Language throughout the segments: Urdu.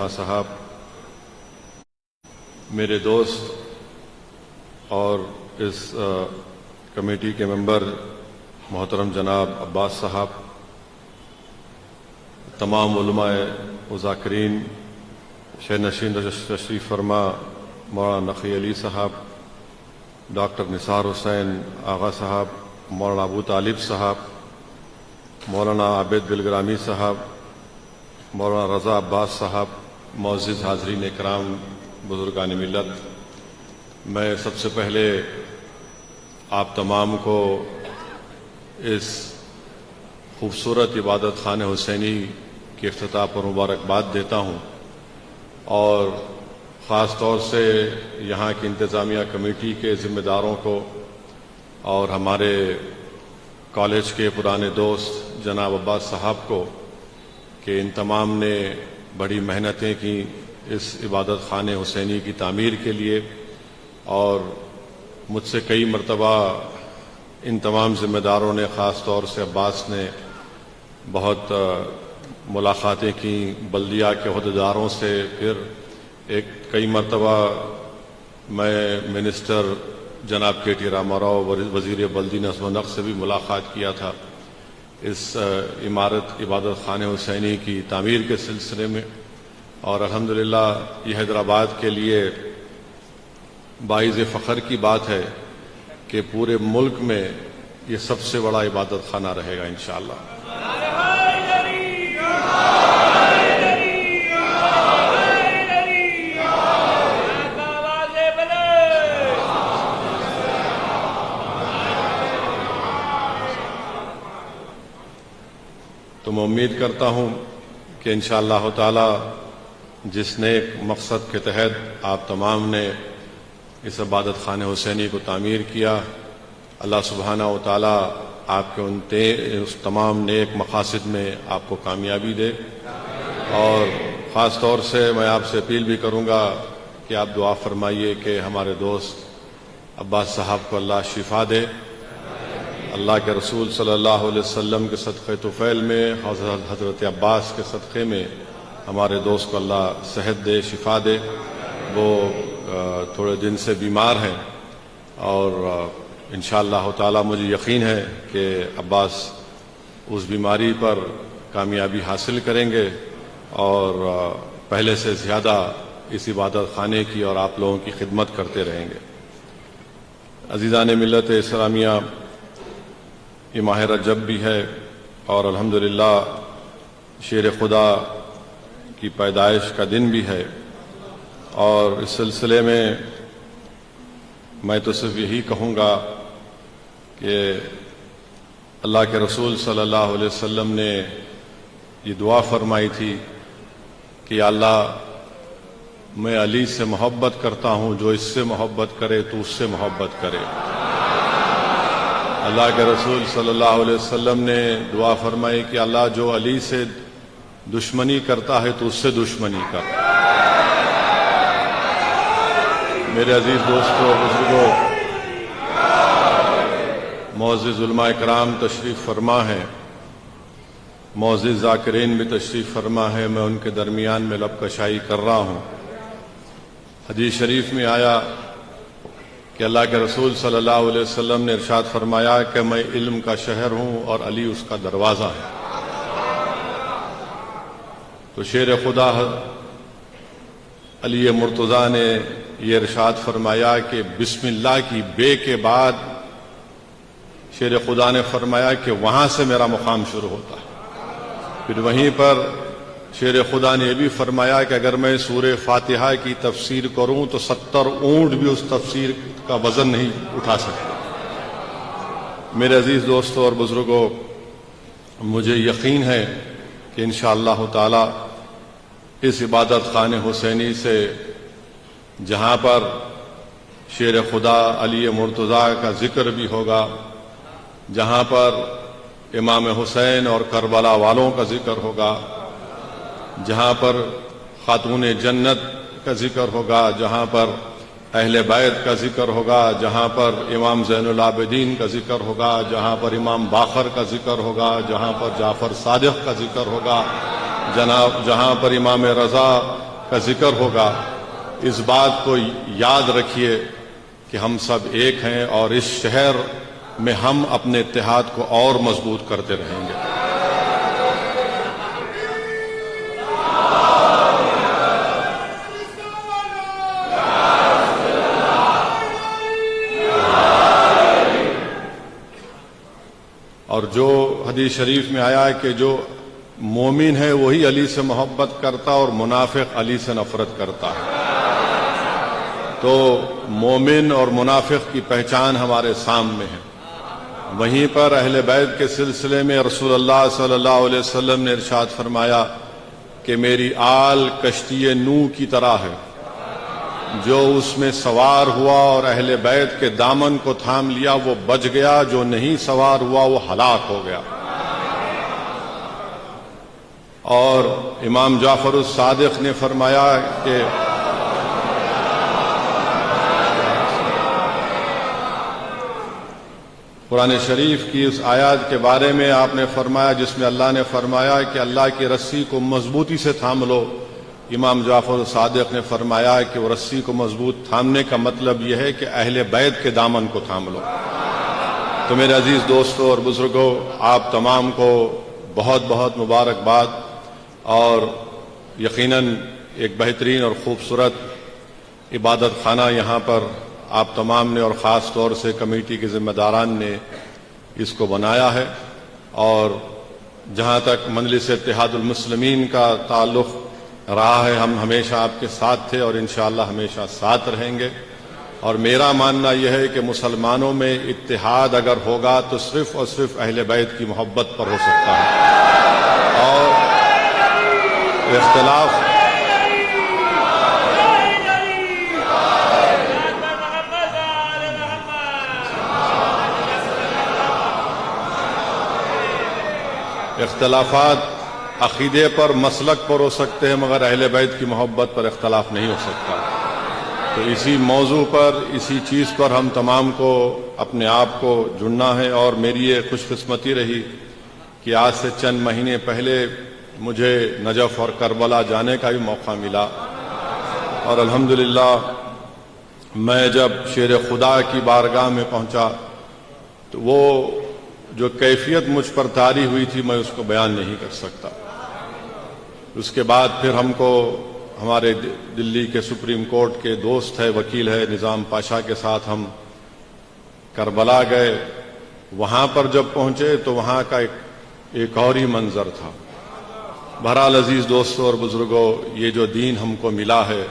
خان صاحب، میرے دوست اور اس کمیٹی کے ممبر محترم جناب عباس صاحب، تمام علماء و ذاکرین، شہ نشین تشریف فرما مولانا نقی علی صاحب، ڈاکٹر نثار حسین آغا صاحب، مولانا ابو طالب صاحب، مولانا عابد بلگرامی صاحب، مولانا رضا عباس صاحب، معزز حاضرین اکرام، بزرگان ملت، میں سب سے پہلے آپ تمام کو اس خوبصورت عبادت خانہ حسینی کے افتتاح پر مبارکباد دیتا ہوں، اور خاص طور سے یہاں کی انتظامیہ کمیٹی کے ذمہ داروں کو اور ہمارے کالج کے پرانے دوست جناب عباس صاحب کو کہ ان تمام نے بڑی محنتیں کی اس عبادت خانہ حسینی کی تعمیر کے لیے، اور مجھ سے کئی مرتبہ ان تمام ذمہ داروں نے، خاص طور سے عباس نے بہت ملاقاتیں کی بلدیہ کے عہدیداروں سے، پھر کئی مرتبہ میں منسٹر جناب کے ٹی راما راؤ وزیر بلدی نظم و نقش سے بھی ملاقات کیا تھا اس عبادت خانہ حسینی کی تعمیر کے سلسلے میں، اور الحمدللہ یہ حیدرآباد کے لیے باعث فخر کی بات ہے کہ پورے ملک میں یہ سب سے بڑا عبادت خانہ رہے گا انشاءاللہ۔ تو میں امید کرتا ہوں کہ انشاءاللہ تعالی جس نیک مقصد کے تحت آپ تمام نے اس عبادت خانہ حسینی کو تعمیر کیا، اللہ سبحانہ و تعالی آپ کے اس تمام نیک مقاصد میں آپ کو کامیابی دے، اور خاص طور سے میں آپ سے اپیل بھی کروں گا کہ آپ دعا فرمائیے کہ ہمارے دوست عباس صاحب کو اللہ شفا دے، اللہ کے رسول صلی اللہ علیہ وسلم کے صدقہ طفیل میں، حضرت عباس کے صدقے میں ہمارے دوست کو اللہ صحت دے، شفا دے۔ وہ تھوڑے دن سے بیمار ہیں، اور انشاءاللہ تعالی مجھے یقین ہے کہ عباس اس بیماری پر کامیابی حاصل کریں گے، اور پہلے سے زیادہ اس عبادت خانے کی اور آپ لوگوں کی خدمت کرتے رہیں گے۔ عزیزان ملت اسلامیہ، یہ ماہ رجب بھی ہے، اور الحمدللہ شیر خدا کی پیدائش کا دن بھی ہے، اور اس سلسلے میں میں تو صرف یہی کہوں گا کہ اللہ کے رسول صلی اللہ علیہ وسلم نے یہ دعا فرمائی تھی کہ یا اللہ، میں علی سے محبت کرتا ہوں، جو اس سے محبت کرے تو اس سے محبت کرے۔ اللہ کے رسول صلی اللہ علیہ وسلم نے دعا فرمائی کہ اللہ، جو علی سے دشمنی کرتا ہے تو اس سے دشمنی کر۔ میرے عزیز دوستو، بزرگوں، معزز علماء کرام تشریف فرما ہے، معزز ذاکرین بھی تشریف فرما ہے، میں ان کے درمیان میں لب کشائی کر رہا ہوں۔ حدیث شریف میں آیا کہ اللہ کے رسول صلی اللہ علیہ وسلم نے ارشاد فرمایا کہ میں علم کا شہر ہوں اور علی اس کا دروازہ ہے۔ تو شیر خدا علی مرتضیٰ نے یہ ارشاد فرمایا کہ بسم اللہ کی بے کے بعد شیر خدا نے فرمایا کہ وہاں سے میرا مقام شروع ہوتا ہے۔ پھر وہیں پر شیر خدا نے یہ بھی فرمایا کہ اگر میں سورہ فاتحہ کی تفسیر کروں تو 70 اونٹ بھی اس تفسیر کا وزن نہیں اٹھا سکتے۔ میرے عزیز دوستوں اور بزرگوں، مجھے یقین ہے کہ انشاءاللہ تعالی اس عبادت خانہ حسینی سے جہاں پر شیر خدا علی مرتضیٰ کا ذکر بھی ہوگا، جہاں پر امام حسین اور کربلا والوں کا ذکر ہوگا، جہاں پر خاتون جنت کا ذکر ہوگا، جہاں پر اہل بیت کا ذکر ہوگا، جہاں پر امام زین العابدین کا ذکر ہوگا، جہاں پر امام باقر کا ذکر ہوگا، جہاں پر جعفر صادق کا ذکر ہوگا، جہاں پر امام رضا کا ذکر ہوگا، اس بات کو یاد رکھیے کہ ہم سب ایک ہیں اور اس شہر میں ہم اپنے اتحاد کو اور مضبوط کرتے رہیں گے۔ اور جو حدیث شریف میں آیا ہے کہ جو مومن ہے وہی علی سے محبت کرتا اور منافق علی سے نفرت کرتا ہے، تو مومن اور منافق کی پہچان ہمارے سامنے ہے۔ وہیں پر اہل بیت کے سلسلے میں رسول اللہ صلی اللہ علیہ وسلم نے ارشاد فرمایا کہ میری آل کشتی نوح کی طرح ہے، جو اس میں سوار ہوا اور اہل بیت کے دامن کو تھام لیا وہ بچ گیا، جو نہیں سوار ہوا وہ ہلاک ہو گیا۔ اور امام جعفر الصادق نے فرمایا کہ قرآن شریف کی اس آیات کے بارے میں آپ نے فرمایا جس میں اللہ نے فرمایا کہ اللہ کی رسی کو مضبوطی سے تھام لو، امام جعفر الصادق نے فرمایا کہ وہ رسی کو مضبوط تھامنے کا مطلب یہ ہے کہ اہل بیت کے دامن کو تھام لو۔ تو میرے عزیز دوستوں اور بزرگوں، آپ تمام کو بہت بہت مبارکباد، اور یقیناً ایک بہترین اور خوبصورت عبادت خانہ یہاں پر آپ تمام نے اور خاص طور سے کمیٹی کے ذمہ داران نے اس کو بنایا ہے، اور جہاں تک مجلس اتحاد المسلمین کا تعلق رہا ہے ہم ہمیشہ آپ کے ساتھ تھے اور انشاءاللہ ہمیشہ ساتھ رہیں گے۔ اور میرا ماننا یہ ہے کہ مسلمانوں میں اتحاد اگر ہوگا تو صرف اور صرف اہل بیت کی محبت پر ہو سکتا ہے، اور اختلافات عقیدے پر مسلک پر ہو سکتے ہیں مگر اہل بیت کی محبت پر اختلاف نہیں ہو سکتا۔ تو اسی موضوع پر، اسی چیز پر ہم تمام کو اپنے آپ کو جڑنا ہے، اور میری یہ خوش قسمتی رہی کہ آج سے چند مہینے پہلے مجھے نجف اور کربلا جانے کا بھی موقع ملا، اور الحمدللہ میں جب شیر خدا کی بارگاہ میں پہنچا تو وہ جو کیفیت مجھ پر طاری ہوئی تھی میں اس کو بیان نہیں کر سکتا۔ اس کے بعد پھر ہم کو ہمارے دلی کے سپریم کورٹ کے دوست ہے، وکیل ہے نظام پاشا کے ساتھ ہم کربلا گئے۔ وہاں پر جب پہنچے تو وہاں کا ایک اور ہی منظر تھا۔ بہرحال عزیز دوستوں اور بزرگوں، یہ جو دین ہم کو ملا ہے،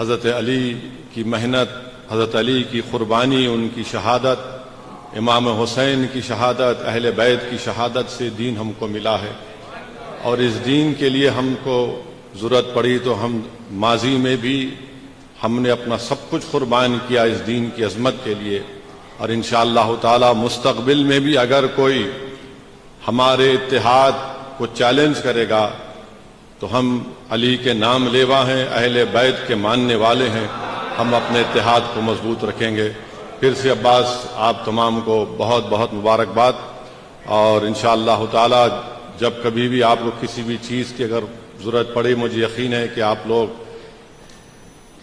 حضرت علی کی محنت، حضرت علی کی قربانی، ان کی شہادت، امام حسین کی شہادت، اہل بیت کی شہادت سے دین ہم کو ملا ہے، اور اس دین کے لیے ہم کو ضرورت پڑی تو ہم ماضی میں بھی ہم نے اپنا سب کچھ قربان کیا اس دین کی عظمت کے لیے، اور انشاءاللہ تعالی مستقبل میں بھی اگر کوئی ہمارے اتحاد کو چیلنج کرے گا تو ہم علی کے نام لیوا ہیں، اہل بیت کے ماننے والے ہیں، ہم اپنے اتحاد کو مضبوط رکھیں گے۔ پھر سے عباس آپ تمام کو بہت بہت مبارکباد، اور انشاءاللہ تعالی جب کبھی بھی آپ کو کسی بھی چیز کی اگر ضرورت پڑے، مجھے یقین ہے کہ آپ لوگ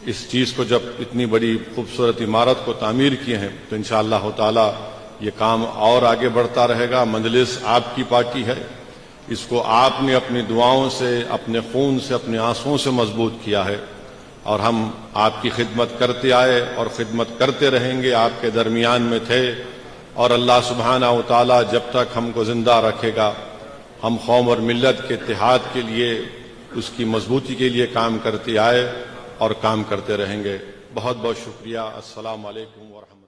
اس چیز کو جب اتنی بڑی خوبصورت عمارت کو تعمیر کیے ہیں تو انشاءاللہ تعالی یہ کام اور آگے بڑھتا رہے گا۔ مجلس آپ کی پارٹی ہے، اس کو آپ نے اپنی دعاؤں سے، اپنے خون سے، اپنے آنسوؤں سے مضبوط کیا ہے، اور ہم آپ کی خدمت کرتے آئے اور خدمت کرتے رہیں گے، آپ کے درمیان میں تھے، اور اللہ سبحانہ و تعالی جب تک ہم کو زندہ رکھے گا ہم قوم اور ملت کے اتحاد کے لیے، اس کی مضبوطی کے لیے کام کرتے آئے اور کام کرتے رہیں گے۔ بہت بہت شکریہ۔ السلام علیکم ورحمۃ اللہ۔